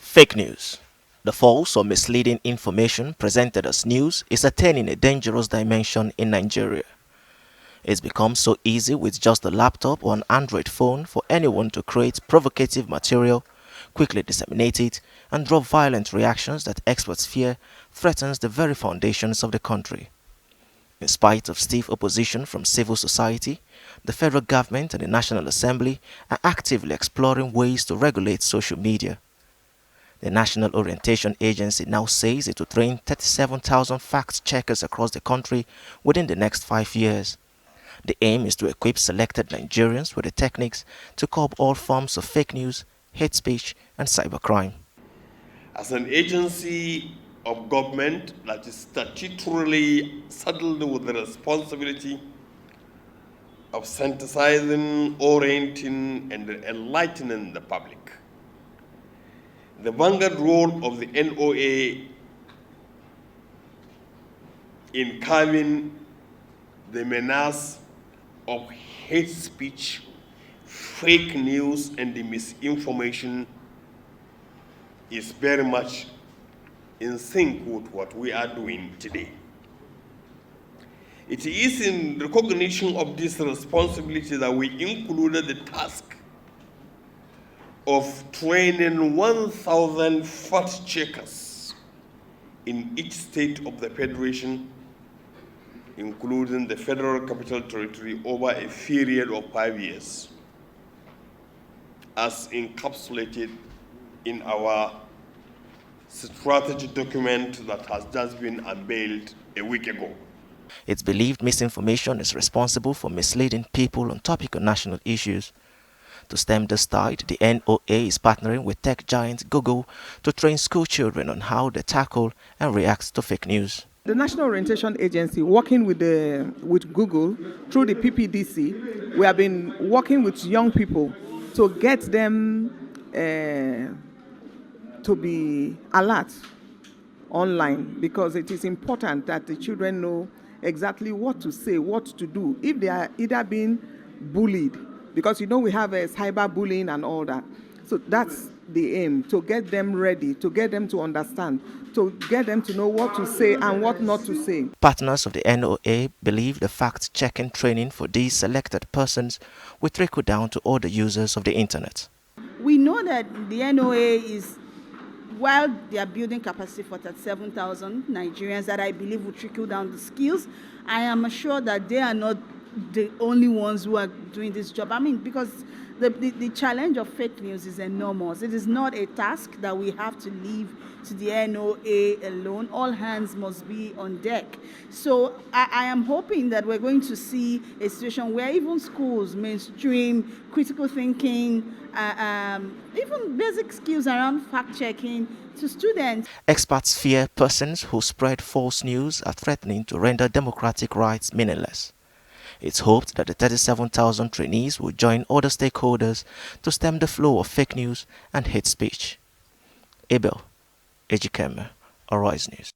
Fake news. The false or misleading information presented as news is attaining a dangerous dimension in Nigeria. It's become so easy with just a laptop or an Android phone for anyone to create provocative material, quickly disseminate it, and draw violent reactions that experts fear threatens the very foundations of the country. In spite of stiff opposition from civil society, the federal government and the National Assembly are actively exploring ways to regulate social media. The National Orientation Agency now says it will train 37,000 fact-checkers across the country within the next 5 years. The aim is to equip selected Nigerians with the techniques to curb all forms of fake news, hate speech, and cybercrime. As an agency of government that is statutorily saddled with the responsibility of sensitizing, orienting, and enlightening the public, the vanguard role of the NOA in curbing the menace of hate speech, fake news, and the misinformation is very much in sync with what we are doing today. It is in recognition of this responsibility that we included the task of training 1,000 fact checkers in each state of the Federation, including the Federal Capital Territory, over a period of 5 years, as encapsulated in our strategy document that has just been unveiled a week ago. It's believed misinformation is responsible for misleading people on topical national issues. To stem this tide, the NOA is partnering with tech giant Google to train school children on how they tackle and react to fake news. The National Orientation Agency, working with Google through the PPDC, we have been working with young people to get them to be alert online, because it is important that the children know exactly what to say, what to do if they are either being bullied, because we have cyberbullying and all that. So that's the aim, to get them ready, to get them to understand, to get them to know what to say and what not to say. Partners of the NOA believe the fact-checking training for these selected persons will trickle down to all the users of the internet. We know that the NOA is, while they are building capacity for 37,000 Nigerians that I believe will trickle down the skills, I am assured that they are not the only ones who are doing this job. I mean, because the challenge of fake news is enormous. It is not a task that we have to leave to the NOA alone. All hands must be on deck. So I am hoping that we're going to see a situation where even schools mainstream critical thinking, even basic skills around fact-checking to students. Experts fear persons who spread false news are threatening to render democratic rights meaningless. It's hoped that the 37,000 trainees will join other stakeholders to stem the flow of fake news and hate speech. Abel Ejikeme, Arise News.